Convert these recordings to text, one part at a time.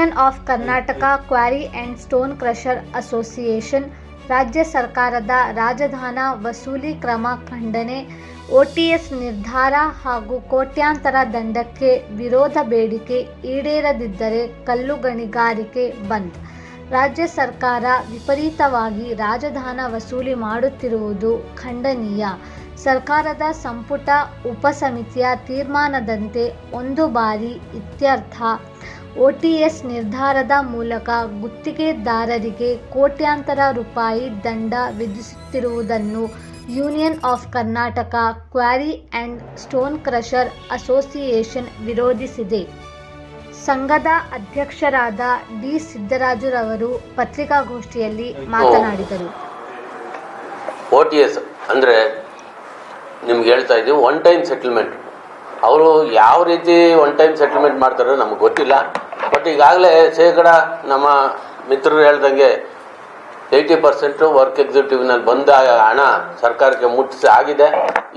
Union of Karnataka quarry and stone crusher association ರಾಜ್ಯ ಸರ್ಕಾರದ ರಾಜಧನ ವಸೂಲಿ ಕ್ರಮ ಖಂಡನೆ, ಓಟಿಎಸ್ ನಿರ್ಧಾರ ಹಾಗೂ ಕೋಟ್ಯಾಂತರ ದಂಡಕ್ಕೆ ವಿರೋಧ ಬೇಡಿಕೆ ಈಡೇರದಿದ್ದರೆ ಕಲ್ಲು ಗಣಿಗಾರಿಕೆ ಬಂದ್. ರಾಜ್ಯ ಸರ್ಕಾರ ವಿಪರೀತವಾಗಿ ರಾಜಧನ ವಸೂಲಿ ಮಾಡುತ್ತಿರುವುದು ಖಂಡನೀಯ. ಸರ್ಕಾರದ ಸಂಪುಟ ಉಪಸಮಿತಿಯ ತೀರ್ಮಾನದಂತೆ ಒಂದು ಬಾರಿ ಇತ್ಯರ್ಥ ಓಟಿಎಸ್ ನಿರ್ಧಾರದ ಮೂಲಕ ಗುತ್ತಿಗೆದಾರರಿಗೆ ಕೋಟ್ಯಾಂತರ ರೂಪಾಯಿ ದಂಡ ವಿಧಿಸುತ್ತಿರುವುದನ್ನು union of Karnataka quarry and stone crusher association ವಿರೋಧಿಸಿದೆ. ಸಂಘದ ಅಧ್ಯಕ್ಷರಾದ ಡಿ ಸಿದ್ದರಾಜುರವರು ಪತ್ರಿಕಾಗೋಷ್ಠಿಯಲ್ಲಿ ಮಾತನಾಡಿದರು. ಓಟಿಎಸ್ ಅಂದರೆ ನಿಮ್ಗೆ ಹೇಳ್ತಾ ಇದ್ದೀವಿ, ಒನ್ ಟೈಮ್ ಸೆಟಲ್ಮೆಂಟ್. ಅವರು ಯಾವ ರೀತಿ ಒನ್ ಟೈಮ್ ಸೆಟಲ್ಮೆಂಟ್ ಮಾಡ್ತಾರೋ ನಮಗೆ ಗೊತ್ತಿಲ್ಲ. ಬಟ್ ಈಗಾಗಲೇ ಶೇಕಡ ನಮ್ಮ ಮಿತ್ರರು ಹೇಳ್ದಂಗೆ 80% ವರ್ಕ್ ಎಕ್ಸಿಕ್ಯೂಟಿವ್ನಲ್ಲಿ ಬಂದ ಹಣ ಸರ್ಕಾರಕ್ಕೆ ಮುಟ್ಟಿಸಿ ಆಗಿದೆ.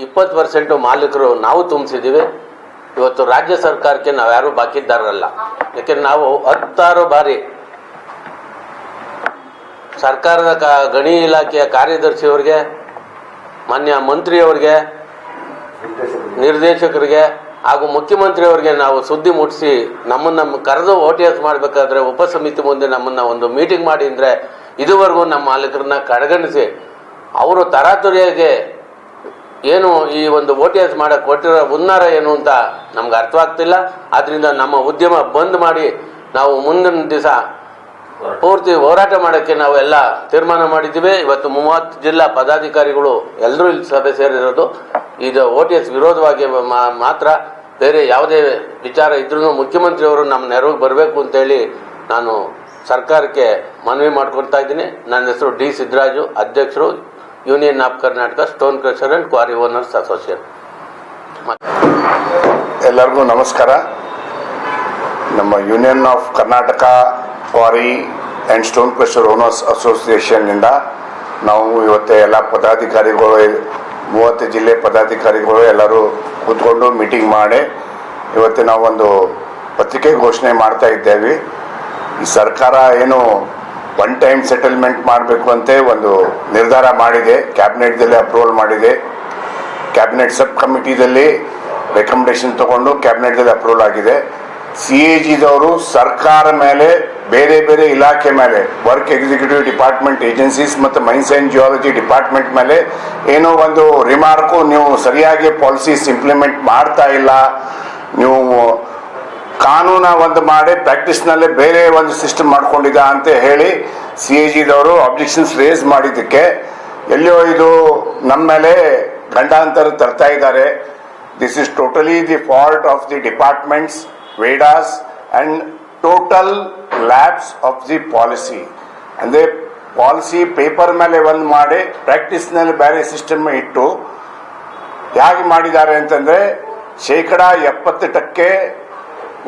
20% ಮಾಲೀಕರು ನಾವು ತುಂಬಿಸಿದ್ದೀವಿ. ಇವತ್ತು ರಾಜ್ಯ ಸರ್ಕಾರಕ್ಕೆ ನಾವು ಯಾರೂ ಬಾಕಿದಾರರಲ್ಲ. ಯಾಕೆಂದ್ರೆ ನಾವು 16 ಬಾರಿ ಸರ್ಕಾರದ ಗಣಿ ಇಲಾಖೆಯ ಕಾರ್ಯದರ್ಶಿಯವರಿಗೆ, ಮಾನ್ಯ ಮಂತ್ರಿಯವರಿಗೆ, ನಿರ್ದೇಶಕರಿಗೆ ಹಾಗೂ ಮುಖ್ಯಮಂತ್ರಿಯವರಿಗೆ ನಾವು ಸುದ್ದಿ ಮುಟ್ಟಿಸಿ ನಮ್ಮನ್ನು ಕರೆದು ಓಟಿಎಸ್ ಮಾಡಬೇಕಾದ್ರೆ ಉಪಸಮಿತಿ ಮುಂದೆ ನಮ್ಮನ್ನು ಒಂದು ಮೀಟಿಂಗ್ ಮಾಡಿ ಅಂದರೆ ಇದುವರೆಗೂ ನಮ್ಮ ಮಾಲೀಕರನ್ನ ಕಡೆಗಣಿಸಿ ಅವರು ತರಾತುರಿಯಾಗಿ ಏನು ಈ ಒಂದು ಓಟಿಎಸ್ ಮಾಡಕ್ಕೆ ಕೊಟ್ಟಿರೋ ಹುನ್ನಾರ ಏನು ಅಂತ ನಮ್ಗೆ ಅರ್ಥವಾಗ್ತಿಲ್ಲ. ಆದ್ದರಿಂದ ನಮ್ಮ ಉದ್ಯಮ ಬಂದ್ ಮಾಡಿ ನಾವು ಮುಂದಿನ ದಿವಸ ಪೂರ್ತಿ ಹೋರಾಟ ಮಾಡೋಕ್ಕೆ ನಾವು ಎಲ್ಲ ತೀರ್ಮಾನ ಮಾಡಿದ್ದೀವಿ. ಇವತ್ತು 30 ಜಿಲ್ಲಾ ಪದಾಧಿಕಾರಿಗಳು ಎಲ್ಲರೂ ಇಲ್ಲಿ ಸಭೆ ಸೇರಿರೋದು ಇದು ಓಟಿಎಸ್ ವಿರೋಧವಾಗಿ ಮಾತ್ರ. ಬೇರೆ ಯಾವುದೇ ವಿಚಾರ ಇದ್ರೂ ಮುಖ್ಯಮಂತ್ರಿಯವರು ನಮ್ಮ ನೆರವಿಗೆ ಬರಬೇಕು ಅಂತೇಳಿ ನಾನು ಸರ್ಕಾರಕ್ಕೆ ಮನವಿ ಮಾಡ್ಕೊಳ್ತಾ ಇದ್ದೀನಿ. ನನ್ನ ಹೆಸರು ಡಿ ಸಿದ್ದರಾಜು, ಅಧ್ಯಕ್ಷರು union of Karnataka stone crusher and quarry owners association. ಎಲ್ಲರಿಗೂ ನಮಸ್ಕಾರ. ನಮ್ಮ union of Karnataka quarry and stone crusher owners ಅಸೋಸಿಯೇಷನ್ನಿಂದ ನಾವು ಇವತ್ತು ಎಲ್ಲ ಪದಾಧಿಕಾರಿಗಳು 30 ಜಿಲ್ಲೆ ಪದಾಧಿಕಾರಿಗಳು ಎಲ್ಲರೂ ಕೂತ್ಕೊಂಡು ಮೀಟಿಂಗ್ ಮಾಡಿ ಇವತ್ತು ನಾವೊಂದು ಪತ್ರಿಕೆ ಘೋಷಣೆ ಮಾಡ್ತಾ ಇದ್ದೇವೆ. ಈ ಸರ್ಕಾರ ಏನು ಒನ್ ಟೈಮ್ ಸೆಟಲ್ಮೆಂಟ್ ಮಾಡಬೇಕು ಅಂತ ಒಂದು ನಿರ್ಧಾರ ಮಾಡಿದೆ, ಕ್ಯಾಬಿನೆಟ್ದಲ್ಲಿ ಅಪ್ರೂವಲ್ ಮಾಡಿದೆ. ಕ್ಯಾಬಿನೆಟ್ ಸಬ್ ಕಮಿಟಿದಲ್ಲಿ ರೆಕಮೆಂಡೇಶನ್ ತಗೊಂಡು ಕ್ಯಾಬಿನೆಟ್ದಲ್ಲಿ ಅಪ್ರೂವಲ್ ಆಗಿದೆ. CAGದವರು ಸರ್ಕಾರ ಮೇಲೆ, ಬೇರೆ ಬೇರೆ ಇಲಾಖೆ ಮೇಲೆ, ವರ್ಕ್ ಎಕ್ಸಿಕ್ಯೂಟಿವ್ ಡಿಪಾರ್ಟ್ಮೆಂಟ್, ಏಜೆನ್ಸೀಸ್ ಮತ್ತು ಮೈನ್ಸ್ ಆ್ಯಂಡ್ ಜಿಯಾಲಜಿ ಡಿಪಾರ್ಟ್ಮೆಂಟ್ ಮೇಲೆ ಏನೋ ಒಂದು ರಿಮಾರ್ಕು, ನೀವು ಸರಿಯಾಗಿ ಪಾಲಿಸೀಸ್ ಇಂಪ್ಲಿಮೆಂಟ್ ಮಾಡ್ತಾ ಇಲ್ಲ, ನೀವು ಕಾನೂನ ಒಂದು ಮಾಡಿ ಪ್ರಾಕ್ಟೀಸ್ನಲ್ಲೇ ಬೇರೆ ಒಂದು ಸಿಸ್ಟಮ್ ಮಾಡ್ಕೊಂಡಿದ್ದ ಅಂತ ಹೇಳಿ CAGದವರು ಅಬ್ಜೆಕ್ಷನ್ಸ್ ರೇಸ್ ಮಾಡಿದ್ದಕ್ಕೆ ಎಲ್ಲಿಯೋ ಇದು ನಮ್ಮ ಮೇಲೆ ಗಂಡಾಂತರ ತರ್ತಾ ಇದ್ದಾರೆ. This is totally the fault of the departments, ವೇಡಾಸ್ and total lapse of the policy. ಅಂದರೆ ಪಾಲಿಸಿ ಪೇಪರ್ ಮೇಲೆ ಒಂದು ಮಾಡಿ ಪ್ರಾಕ್ಟೀಸ್ನಲ್ಲಿ ಬೇರೆ ಸಿಸ್ಟಮ್ ಇಟ್ಟು ಹೇಗೆ ಮಾಡಿದ್ದಾರೆ ಅಂತಂದರೆ 70%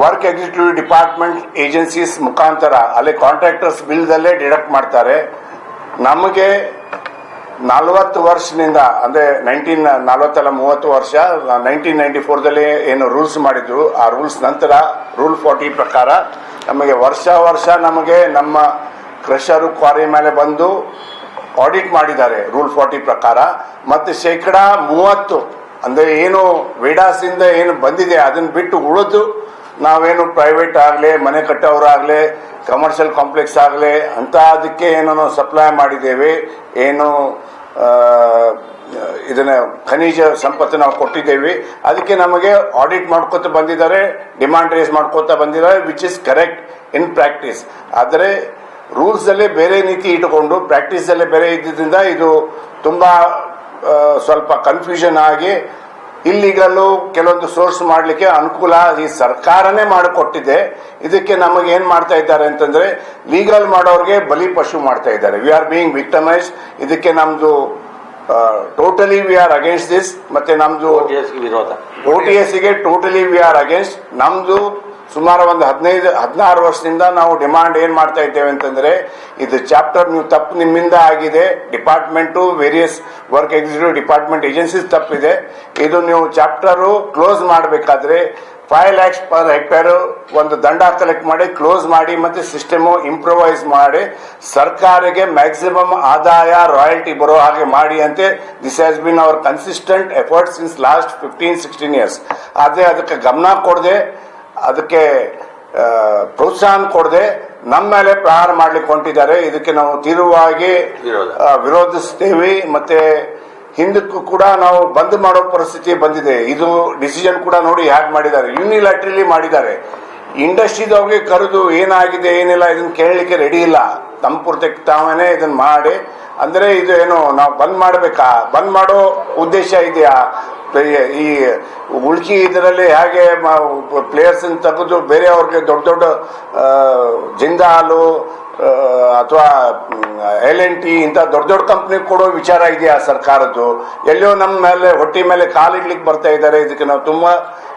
ವರ್ಕ್ ಎಕ್ಸಿಕ್ಯೂಟಿವ್ ಡಿಪಾರ್ಟ್ಮೆಂಟ್ ಏಜೆನ್ಸೀಸ್ ಮುಖಾಂತರ ಅಲ್ಲಿ ಕಾಂಟ್ರಾಕ್ಟರ್ಸ್ ಬಿಲ್ದಲ್ಲೇ ಡಿಡಕ್ಟ್ ಮಾಡ್ತಾರೆ. ನಮಗೆ 40 ವರ್ಷದಿಂದ ಅಂದರೆ 30 ವರ್ಷ 1994ದಲ್ಲಿ ಏನು ರೂಲ್ಸ್ ಮಾಡಿದ್ರು, ಆ ರೂಲ್ಸ್ ನಂತರ ರೂಲ್ 40 ಪ್ರಕಾರ ನಮಗೆ ವರ್ಷ ನಮಗೆ ನಮ್ಮ ಕ್ರಷರು ಕ್ವಾರಿ ಮೇಲೆ ಬಂದು ಆಡಿಟ್ ಮಾಡಿದ್ದಾರೆ ರೂಲ್ 40 ಪ್ರಕಾರ. ಮತ್ತು 30% ಅಂದರೆ ಏನು ವೇಡಾಸಿಂದ ಏನು ಬಂದಿದೆ ಅದನ್ನು ಬಿಟ್ಟು ಉಳಿದು ನಾವೇನು ಪ್ರೈವೇಟ್ ಆಗಲಿ, ಮನೆ ಕಟ್ಟೋರಾಗಲಿ, ಕಮರ್ಷಿಯಲ್ ಕಾಂಪ್ಲೆಕ್ಸ್ ಆಗಲಿ ಅಂತ ಅದಕ್ಕೆ ಏನೋ ಸಪ್ಲೈ ಮಾಡಿದ್ದೇವೆ. ಏನು ಇದನ್ನು ಖನಿಜ ಸಂಪತ್ತು ನಾವು ಕೊಟ್ಟಿದ್ದೇವೆ, ಅದಕ್ಕೆ ನಮಗೆ ಆಡಿಟ್ ಮಾಡ್ಕೋತ ಬಂದಿದ್ದಾರೆ, ಡಿಮಾಂಡ್ ರೇಸ್ ಮಾಡ್ಕೋತಾ ಬಂದಿದ್ದಾರೆ, which is correct in practice. ಆದರೆ ರೂಲ್ಸಲ್ಲೇ ಬೇರೆ ನೀತಿ ಇಟ್ಟುಕೊಂಡು ಪ್ರಾಕ್ಟೀಸಲ್ಲೇ ಬೇರೆ ಇದ್ದಿದ್ದರಿಂದ ಇದು ತುಂಬ ಸ್ವಲ್ಪ ಕನ್ಫ್ಯೂಷನ್ ಆಗಿ ಇಲ್ಲಿಗಲ್ಲು ಕೆಲವೊಂದು ಸೋರ್ಸ್ ಮಾಡಲಿಕ್ಕೆ ಅನುಕೂಲ ಈ ಸರ್ಕಾರನೇ ಮಾಡಿಕೊಟ್ಟಿದೆ. ಇದಕ್ಕೆ ನಮಗೆ ಏನು ಮಾಡ್ತಾ ಇದ್ದಾರೆ ಅಂತಂದರೆ ಲೀಗಲ್ ಮಾಡೋರಿಗೆ ಬಲಿ ಪಶು ಮಾಡ್ತಾ ಇದ್ದಾರೆ. We are being victimise. ಇದಕ್ಕೆ ನಮ್ಮದು totally we are against this. ಮತ್ತು ನಮ್ಮದು OTSಗೆ ಟೋಟಲಿ ವಿ ಆರ್ ಅಗೇನ್ಸ್ಟ್. ನಮ್ಮದು ಸುಮಾರು ಒಂದು 15-16 ವರ್ಷದಿಂದ ನಾವು ಡಿಮಾಂಡ್ ಏನು ಮಾಡ್ತಾ ಇದ್ದೇವೆ ಅಂತಂದರೆ ಇದು ಚಾಪ್ಟರ್ ನೀವು ತಪ್ಪು ನಿಮ್ಮಿಂದ ಆಗಿದೆ, department various work executive department agencies ತಪ್ಪಿದೆ, ಇದು ನೀವು ಚಾಪ್ಟರು ಕ್ಲೋಸ್ ಮಾಡಬೇಕಾದ್ರೆ 5 lakhs ಪರ್ ಹೆಕ್ಟೇರು ಒಂದು ದಂಡ ಕಲೆಕ್ಟ್ ಮಾಡಿ ಕ್ಲೋಸ್ ಮಾಡಿ ಮತ್ತು ಸಿಸ್ಟಮು ಇಂಪ್ರೂವೈಸ್ ಮಾಡಿ ಸರ್ಕಾರಿಗೆ ಮ್ಯಾಕ್ಸಿಮಮ್ ಆದಾಯ ರಾಯಲ್ಟಿ ಬರೋ ಹಾಗೆ ಮಾಡಿ ಅಂತೆ this has been our consistent effort since last 15-16 years. ಆದರೆ ಅದಕ್ಕೆ ಗಮನ ಕೊಡದೆ, ಅದಕ್ಕೆ ಪ್ರೋತ್ಸಾಹ ಕೊಡದೆ ನಮ್ಮ ಮೇಲೆ ಪ್ರಹಾರ ಮಾಡ್ಲಿಕ್ಕೆ ಹೊಂಟಿದ್ದಾರೆ. ಇದಕ್ಕೆ ನಾವು ತೀವ್ರವಾಗಿ ವಿರೋಧಿಸ್ತೇವೆ. ಮತ್ತೆ ಹಿಂದಕ್ಕೂ ಕೂಡ ನಾವು ಬಂದ್ ಮಾಡೋ ಪರಿಸ್ಥಿತಿ ಬಂದಿದೆ. ಇದು ಡಿಸಿಷನ್ ಕೂಡ ನೋಡಿ ಹ್ಯಾಕ್ ಮಾಡಿದ್ದಾರೆ, ಯೂನಿಲ್ಯಾಟ್ರಲಿ ಮಾಡಿದ್ದಾರೆ. ಇಂಡಸ್ಟ್ರಿದವ್ರಿಗೆ ಕರೆದು ಏನಾಗಿದೆ ಏನಿಲ್ಲ ಇದನ್ನ ಕೇಳಲಿಕ್ಕೆ ರೆಡಿ ಇಲ್ಲ. ತಮ್ಮ ಪೂರ್ತಕ್ಕೆ ತಾವೇನೆ ಇದನ್ನ ಮಾಡಿ ಅಂದ್ರೆ ಇದು ಏನು ನಾವು ಬಂದ್ ಮಾಡಬೇಕಾ? ಬಂದ್ ಮಾಡೋ ಉದ್ದೇಶ ಇದೆಯಾ? ಈ ಉಳ್ಕಿ ಇದರಲ್ಲಿ ಹೇಗೆ ಪ್ಲೇಯರ್ಸ್ ತೆಗೆದು ಬೇರೆಯವ್ರಿಗೆ ದೊಡ್ಡ ದೊಡ್ಡ ಜಿಂದಾಲು ಅಥವಾ L&T ಇಂಥ ದೊಡ್ಡ ದೊಡ್ಡ ಕಂಪ್ನಿ ಕೊಡೋ ವಿಚಾರ ಇದೆಯಾ ಸರ್ಕಾರದ್ದು? ಎಲ್ಲೋ ನಮ್ಮ ಮೇಲೆ ಹೊಟ್ಟಿ ಮೇಲೆ ಕಾಲಿಡ್ಲಿಕ್ಕೆ ಬರ್ತಾ ಇದ್ದಾರೆ. ಇದಕ್ಕೆ ನಾವು ತುಂಬಾ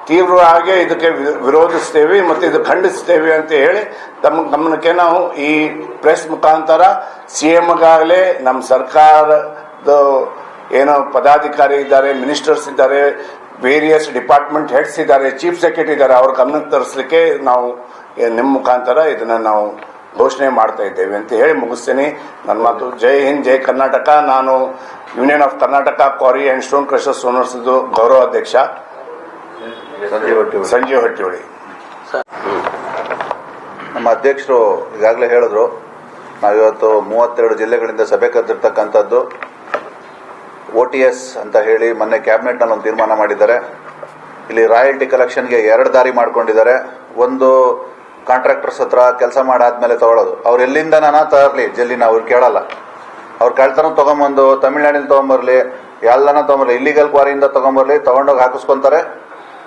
ತೀವ್ರವಾಗಿ ಇದಕ್ಕೆ ವಿರೋಧಿಸ್ತೇವೆ ಮತ್ತು ಇದು ಖಂಡಿಸ್ತೇವೆ ಅಂತ ಹೇಳಿ ತಮ್ಮ ಗಮನಕ್ಕೆ ನಾವು ಈ ಪ್ರೆಸ್ ಮುಖಾಂತರ CMಗಾಗಲೇ ನಮ್ಮ ಸರ್ಕಾರದ ಏನೋ ಪದಾಧಿಕಾರಿ ಇದ್ದಾರೆ, ಮಿನಿಸ್ಟರ್ಸ್ ಇದ್ದಾರೆ, ವೇರಿಯಸ್ ಡಿಪಾರ್ಟ್ಮೆಂಟ್ ಹೆಡ್ಸ್ ಇದ್ದಾರೆ, ಚೀಫ್ ಸೆಕ್ರೆಟರಿ ಇದ್ದಾರೆ, ಅವ್ರ ಗಮನಕ್ಕೆ ತರಿಸಲಿಕ್ಕೆ ನಾವು ನಿಮ್ಮ ಮುಖಾಂತರ ಇದನ್ನು ನಾವು ಘೋಷಣೆ ಮಾಡ್ತಾ ಇದ್ದೇವೆ ಅಂತ ಹೇಳಿ ಮುಗಿಸ್ತೇನೆ ನನ್ನ ಮಾತು. ಜೈ ಹಿಂದ್, ಜೈ ಕರ್ನಾಟಕ. ನಾನು union of Karnataka quarry and stone crushers owners ಗೌರವ ಅಧ್ಯಕ್ಷ ಸಂಜೀವ್ ಹಟ್ಟಿಹೊಳಿ. ನಮ್ಮ ಅಧ್ಯಕ್ಷರು ಈಗಾಗಲೇ ಹೇಳಿದ್ರು, ನಾವಿವತ್ತು 32 ಜಿಲ್ಲೆಗಳಿಂದ ಸಭೆ ಕರೆದಿರ್ತಕ್ಕಂಥದ್ದು. OTS ಅಂತ ಹೇಳಿ ಮೊನ್ನೆ ಕ್ಯಾಬಿನೆಟ್ನಲ್ಲಿ ಒಂದು ತೀರ್ಮಾನ ಮಾಡಿದ್ದಾರೆ. ಇಲ್ಲಿ ರಾಯಲ್ಟಿ ಕಲೆಕ್ಷನ್ಗೆ 2 ದಾರಿ ಮಾಡ್ಕೊಂಡಿದ್ದಾರೆ. ಒಂದು ಕಾಂಟ್ರಾಕ್ಟರ್ಸ್ ಹತ್ರ ಕೆಲಸ ಮಾಡಾದ್ಮೇಲೆ ತಗೊಳ್ಳೋದು. ಅವ್ರು ಎಲ್ಲಿಂದ ನಾನಾ ತರಲಿ ಜಲ್ಲಿನ ಅವ್ರು ಕೇಳಲ್ಲ. ಅವ್ರು ಕಳ್ತನ ತೊಗೊಂಬಂದು ತಮಿಳ್ನಾಡಿನ ತೊಗೊಂಬರ್ಲಿ, ಎಲ್ಲನ ತೊಗೊಂಬರ್ಲಿ, ಇಲ್ಲಿಗಲ್ ಕ್ವಾರಿಯಿಂದ ತೊಗೊಂಬರ್ಲಿ, ತೊಗೊಂಡೋಗಿ ಹಾಕಿಸ್ಕೊಂತಾರೆ.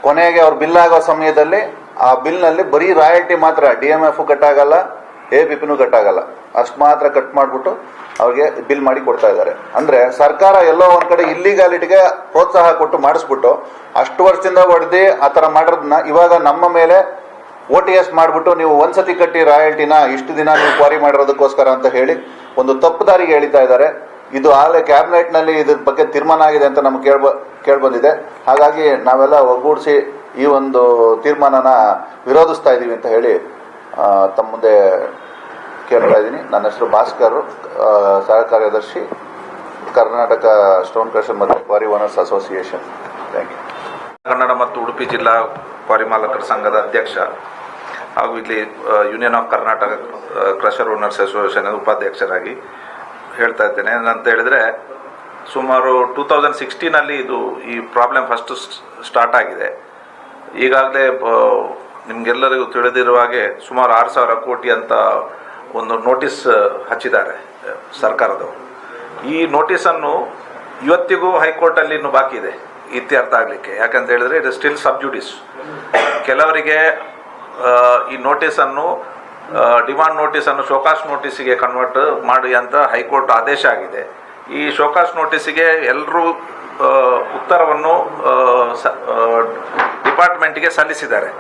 ಕೊನೆಗೆ ಅವ್ರು ಬಿಲ್ ಆಗೋ ಸಮಯದಲ್ಲಿ ಆ ಬಿಲ್ನಲ್ಲಿ ಬರೀ ರಾಯಲ್ಟಿ ಮಾತ್ರ, DMF ಕಟ್ಟಾಗಲ್ಲ, APPನೂ ಕಟ್ಟಾಗಲ್ಲ, ಅಷ್ಟು ಮಾತ್ರ ಕಟ್ ಮಾಡಿಬಿಟ್ಟು ಅವ್ರಿಗೆ ಬಿಲ್ ಮಾಡಿ ಕೊಡ್ತಾ ಇದ್ದಾರೆ. ಅಂದರೆ ಸರ್ಕಾರ ಎಲ್ಲೋ ಒಂದು ಕಡೆ ಇಲ್ಲಿಗಾಲಿಟಿಗೆ ಪ್ರೋತ್ಸಾಹ ಕೊಟ್ಟು ಮಾಡಿಸ್ಬಿಟ್ಟು ಅಷ್ಟು ವರ್ಷದಿಂದ ಹೊಡೆದು ಆ ಥರ ಮಾಡೋದನ್ನ ಇವಾಗ ನಮ್ಮ ಮೇಲೆ OTS ಮಾಡಿಬಿಟ್ಟು ನೀವು ಒಂದ್ಸತಿ ಕಟ್ಟಿ ರಾಯಲ್ಟಿನ ಇಷ್ಟು ದಿನ ನೀವು ಕ್ವಾರಿ ಮಾಡಿರೋದಕ್ಕೋಸ್ಕರ ಅಂತ ಹೇಳಿ ಒಂದು ತಪ್ಪು ದಾರಿಗೆ ಎಳಿತಾ ಇದ್ದಾರೆ. ಇದು ಆಗಲೇ ಕ್ಯಾಬಿನೆಟ್ನಲ್ಲಿ ಇದ್ರ ಬಗ್ಗೆ ತೀರ್ಮಾನ ಆಗಿದೆ ಅಂತ ನಮ್ಗೆ ಕೇಳ್ಬಂದಿದೆ. ಹಾಗಾಗಿ ನಾವೆಲ್ಲ ಒಗ್ಗೂಡಿಸಿ ಈ ಒಂದು ತೀರ್ಮಾನನ ವಿರೋಧಿಸ್ತಾ ಇದ್ದೀವಿ ಅಂತ ಹೇಳಿ ತಮ್ಮ ಮುಂದೆ ಕೇಳ್ತಾ ಇದ್ದೀನಿ. ನನ್ನ ಹೆಸರು ಭಾಸ್ಕರ್, ಸಹ ಕಾರ್ಯದರ್ಶಿ, ಕರ್ನಾಟಕ ಸ್ಟೋನ್ ಕ್ರಷರ್ ಮತ್ತು quarry owners association. Thank you. Kannada ಮತ್ತು ಉಡುಪಿ ಜಿಲ್ಲಾ ಕ್ವಾರಿ ಮಾಲಕರ ಸಂಘದ ಅಧ್ಯಕ್ಷ ಹಾಗೂ ಇಲ್ಲಿ union of Karnataka crusher owners association ಉಪಾಧ್ಯಕ್ಷರಾಗಿ ಹೇಳ್ತಾ ಇದ್ದೇನೆ. ಏನಂತ ಹೇಳಿದರೆ, ಸುಮಾರು 2016 ಇದು ಈ ಪ್ರಾಬ್ಲಮ್ ಫಸ್ಟ್ ಸ್ಟಾರ್ಟ್ ಆಗಿದೆ. ಈಗಾಗಲೇ ನಿಮಗೆಲ್ಲರಿಗೂ ತಿಳಿದಿರುವ ಹಾಗೆ ಸುಮಾರು 6,000 ಕೋಟಿ ಅಂತ ಒಂದು ನೋಟಿಸ್ ಹಚ್ಚಿದ್ದಾರೆ ಸರ್ಕಾರದವರು. ಈ ನೋಟಿಸನ್ನು ಇವತ್ತಿಗೂ ಹೈಕೋರ್ಟಲ್ಲಿ ಇನ್ನೂ ಬಾಕಿ ಇದೆ ಇತ್ಯರ್ಥ ಆಗಲಿಕ್ಕೆ. ಯಾಕಂತ ಹೇಳಿದ್ರೆ ಇಟ್ ಇಸ್ ಸ್ಟಿಲ್ ಸಬ್ಜುಡಿಸ್. ಕೆಲವರಿಗೆ ಈ ನೋಟಿಸನ್ನು ಡಿಮಾಂಡ್ ನೋಟಿಸನ್ನು ಶೋಕಾಸ್ ನೋಟಿಸಿಗೆ ಕನ್ವರ್ಟ್ ಮಾಡಿ ಅಂತ ಹೈಕೋರ್ಟ್ ಆದೇಶ ಆಗಿದೆ. ಈ ಶೋಕಾಸ್ ನೋಟಿಸಿಗೆ ಎಲ್ಲರೂ ಉತ್ತರವನ್ನು ಡಿಪಾರ್ಟ್ಮೆಂಟ್ಗೆ ಸಲ್ಲಿಸಿದ್ದಾರೆ.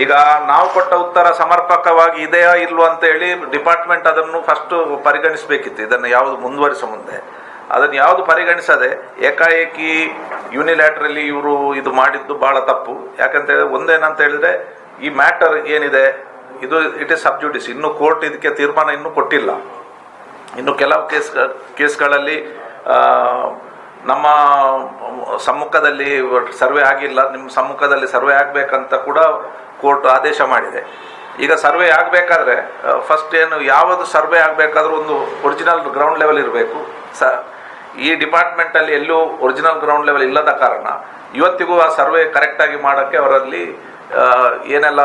ಈಗ ನಾವು ಕೊಟ್ಟ ಉತ್ತರ ಸಮರ್ಪಕವಾಗಿ ಇದೆಯಾ ಇಲ್ವೋ ಅಂತೇಳಿ ಡಿಪಾರ್ಟ್ಮೆಂಟ್ ಅದನ್ನು ಫಸ್ಟ್ ಪರಿಗಣಿಸಬೇಕಿತ್ತು. ಇದನ್ನು ಯಾವುದು ಮುಂದುವರಿಸೋ ಮುಂದೆ ಅದನ್ನು ಯಾವುದು ಪರಿಗಣಿಸದೆ ಏಕಾಏಕಿ ಯೂನಿಲ್ಯಾಟ್ರಲಿ ಇವರು ಇದು ಮಾಡಿದ್ದು ಬಹಳ ತಪ್ಪು. ಯಾಕಂತ ಹೇಳಿದ್ರೆ ಒಂದೇನಂತ ಹೇಳಿದ್ರೆ, ಈ ಮ್ಯಾಟರ್ ಏನಿದೆ ಇದು ಇಟ್ ಇಸ್ ಸಬ್ಜುಡಿಸ್. ಇನ್ನು ಕೋರ್ಟ್ ಇದಕ್ಕೆ ತೀರ್ಮಾನ ಇನ್ನೂ ಕೊಟ್ಟಿಲ್ಲ. ಇನ್ನು ಕೆಲವು ಕೇಸ್ಗಳಲ್ಲಿ ನಮ್ಮ ಸಮ್ಮುಖದಲ್ಲಿ ಸರ್ವೆ ಆಗಿಲ್ಲ, ನಿಮ್ಮ ಸಮ್ಮುಖದಲ್ಲಿ ಸರ್ವೆ ಆಗಬೇಕಂತ ಕೂಡ ಕೋರ್ಟ್ ಆದೇಶ ಮಾಡಿದೆ. ಈಗ ಸರ್ವೆ ಆಗಬೇಕಾದ್ರೆ ಫಸ್ಟ್ ಏನು ಯಾವುದು ಸರ್ವೆ ಆಗಬೇಕಾದ್ರೂ ಒಂದು ಒರಿಜಿನಲ್ ಗ್ರೌಂಡ್ ಲೆವೆಲ್ ಇರಬೇಕು. ಈ ಡಿಪಾರ್ಟ್ಮೆಂಟಲ್ಲಿ ಎಲ್ಲೂ ಒರಿಜಿನಲ್ ಗ್ರೌಂಡ್ ಲೆವೆಲ್ ಇಲ್ಲದ ಕಾರಣ ಇವತ್ತಿಗೂ ಆ ಸರ್ವೆ ಕರೆಕ್ಟಾಗಿ ಮಾಡೋಕ್ಕೆ ಅವರಲ್ಲಿ ಏನೆಲ್ಲ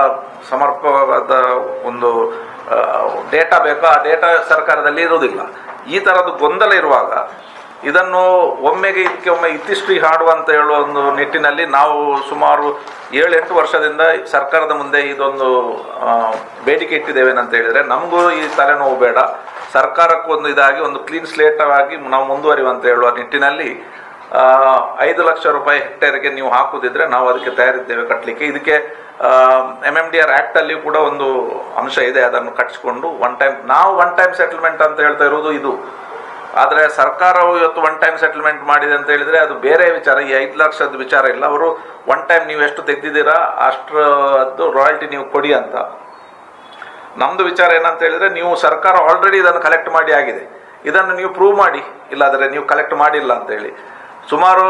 ಸಮರ್ಪಕವಾದ ಒಂದು ಡೇಟಾ ಬೇಕೋ ಆ ಡೇಟಾ ಸರ್ಕಾರದಲ್ಲಿ ಇರುವುದಿಲ್ಲ. ಈ ಥರದ್ದು ಗೊಂದಲ ಇರುವಾಗ ಇದನ್ನು ಇದಕ್ಕೆ ಒಮ್ಮೆ ಇತಿಶ್ರೀ ಹಾಡು ಅಂತ ಹೇಳುವ ಒಂದು ನಿಟ್ಟಿನಲ್ಲಿ ನಾವು ಸುಮಾರು 7-8 ವರ್ಷದಿಂದ ಸರ್ಕಾರದ ಮುಂದೆ ಇದೊಂದು ಬೇಡಿಕೆ ಇಟ್ಟಿದ್ದೇವೇನಂತ ಹೇಳಿದರೆ, ನಮಗೂ ಈ ತಲೆನೋವು ಬೇಡ, ಸರ್ಕಾರಕ್ಕೂ ಒಂದು ಇದಾಗಿ ಒಂದು ಕ್ಲೀನ್ ಸ್ಲೇಟ್ ಆಗಿ ನಾವು ಮುಂದುವರಿಯುವಂತ ಹೇಳುವ ನಿಟ್ಟಿನಲ್ಲಿ 5 ಲಕ್ಷ ರೂಪಾಯಿ ಹೆಕ್ಟೇರ್ಗೆ ನೀವು ಹಾಕುದಿದ್ರೆ ನಾವು ಅದಕ್ಕೆ ತಯಾರಿದ್ದೇವೆ ಕಟ್ಟಲಿಕ್ಕೆ. ಇದಕ್ಕೆ MMDR ಆ್ಯಕ್ಟ್ ಅಲ್ಲಿ ಕೂಡ ಒಂದು ಅಂಶ ಇದೆ, ಅದನ್ನು ಕಟ್ಟಿಸಿಕೊಂಡು ಒನ್ ಟೈಮ್ ಸೆಟಲ್ಮೆಂಟ್ ಅಂತ ಹೇಳ್ತಾ ಇರೋದು ಇದು. ಆದರೆ ಸರ್ಕಾರವು ಇವತ್ತು ಒನ್ ಟೈಮ್ ಸೆಟಲ್ಮೆಂಟ್ ಮಾಡಿದೆ ಅಂತ ಹೇಳಿದರೆ ಅದು ಬೇರೆ ವಿಚಾರ. ಈ 5 ಲಕ್ಷದ ವಿಚಾರ ಇಲ್ಲ. ಅವರು ಒನ್ ಟೈಮ್ ನೀವು ಎಷ್ಟು ತೆಗೆದಿದ್ದೀರಾ ಅಷ್ಟರದ್ದು ರಾಯಲ್ಟಿ ನೀವು ಕೊಡಿ ಅಂತ. ನಮ್ಮದು ವಿಚಾರ ಏನಂತ ಹೇಳಿದರೆ, ನೀವು ಸರ್ಕಾರ ಆಲ್ರೆಡಿ ಇದನ್ನು ಕಲೆಕ್ಟ್ ಮಾಡಿ ಆಗಿದೆ, ಇದನ್ನು ನೀವು ಪ್ರೂವ್ ಮಾಡಿ, ಇಲ್ಲಾದರೆ ನೀವು ಕಲೆಕ್ಟ್ ಮಾಡಿಲ್ಲ ಅಂತೇಳಿ. ಸುಮಾರು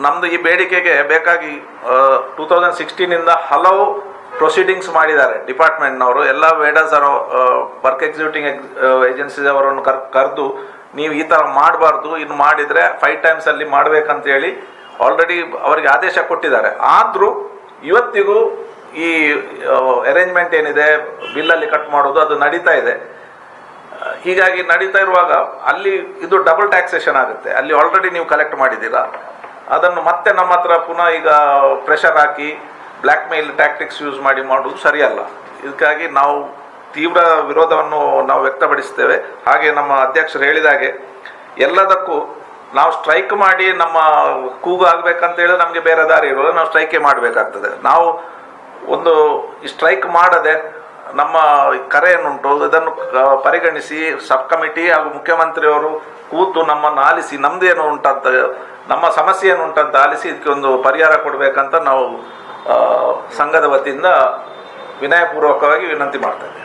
ನಮ್ಮದು ಈ ಬೇಡಿಕೆಗೆ ಬೇಕಾಗಿ 2016 ಹಲವು ಪ್ರೊಸೀಡಿಂಗ್ಸ್ ಮಾಡಿದ್ದಾರೆ ಡಿಪಾರ್ಟ್ಮೆಂಟ್ನವರು. ಎಲ್ಲ ವೇಡರ್ಸ್ ವರ್ಕ್ ಎಕ್ಸಿಕ್ಯೂಟಿಂಗ್ ಏಜೆನ್ಸೀಸ್ ಅವರನ್ನು ಕರೆದು ನೀವು ಈ ಥರ ಮಾಡಬಾರ್ದು, ಇನ್ನು ಮಾಡಿದರೆ 5 times ಅಲ್ಲಿ ಮಾಡಬೇಕಂತೇಳಿ ಆಲ್ರೆಡಿ ಅವರಿಗೆ ಆದೇಶ ಕೊಟ್ಟಿದ್ದಾರೆ. ಆದರೂ ಇವತ್ತಿಗೂ ಈ ಅರೇಂಜ್ಮೆಂಟ್ ಏನಿದೆ ಬಿಲ್ಲಲ್ಲಿ ಕಟ್ ಮಾಡೋದು ಅದು ನಡೀತಾ ಇದೆ. ಹೀಗಾಗಿ ನಡೀತಾ ಇರುವಾಗ ಅಲ್ಲಿ ಇದು ಡಬಲ್ ಟ್ಯಾಕ್ಸೇಷನ್ ಆಗುತ್ತೆ. ಅಲ್ಲಿ ಆಲ್ರೆಡಿ ನೀವು ಕಲೆಕ್ಟ್ ಮಾಡಿದ್ದೀರಾ, ಅದನ್ನು ಮತ್ತೆ ನಮ್ಮ ಹತ್ರ ಪುನಃ ಈಗ ಪ್ರೆಷರ್ ಹಾಕಿ ಬ್ಲ್ಯಾಕ್ ಮೇಲ್ ಟ್ಯಾಕ್ಟಿಕ್ಸ್ ಯೂಸ್ ಮಾಡಿ ಮಾಡೋದು ಸರಿಯಲ್ಲ. ಇದಕ್ಕಾಗಿ ನಾವು ತೀವ್ರ ವಿರೋಧವನ್ನು ನಾವು ವ್ಯಕ್ತಪಡಿಸ್ತೇವೆ. ಹಾಗೆ ನಮ್ಮ ಅಧ್ಯಕ್ಷರು ಹೇಳಿದಾಗೆ ಎಲ್ಲದಕ್ಕೂ ನಾವು ಸ್ಟ್ರೈಕ್ ಮಾಡಿ ನಮ್ಮ ಕೂಗು ಆಗಬೇಕಂತೇಳಿ ನಮಗೆ ಬೇರೆ ದಾರಿ ಇರೋಲ್ಲ, ನಾವು ಸ್ಟ್ರೈಕೇ ಮಾಡಬೇಕಾಗ್ತದೆ. ನಾವು ಒಂದು ಸ್ಟ್ರೈಕ್ ಮಾಡದೆ ನಮ್ಮ ಕರೆ ಏನುಂಟು ಇದನ್ನು ಪರಿಗಣಿಸಿ ಸಬ್ ಕಮಿಟಿ ಹಾಗೂ ಮುಖ್ಯಮಂತ್ರಿಯವರು ಕೂತು ನಮ್ಮನ್ನು ಆಲಿಸಿ ನಮ್ಮದೇನು ಉಂಟಂತ, ನಮ್ಮ ಸಮಸ್ಯೆ ಏನು ಉಂಟಂತ ಆಲಿಸಿ ಇದಕ್ಕೆ ಒಂದು ಪರಿಹಾರ ಕೊಡಬೇಕಂತ ನಾವು ಸಂಘದ ವತಿಯಿಂದ ವಿನಯಪೂರ್ವಕವಾಗಿ ವಿನಂತಿ ಮಾಡ್ತೇವೆ.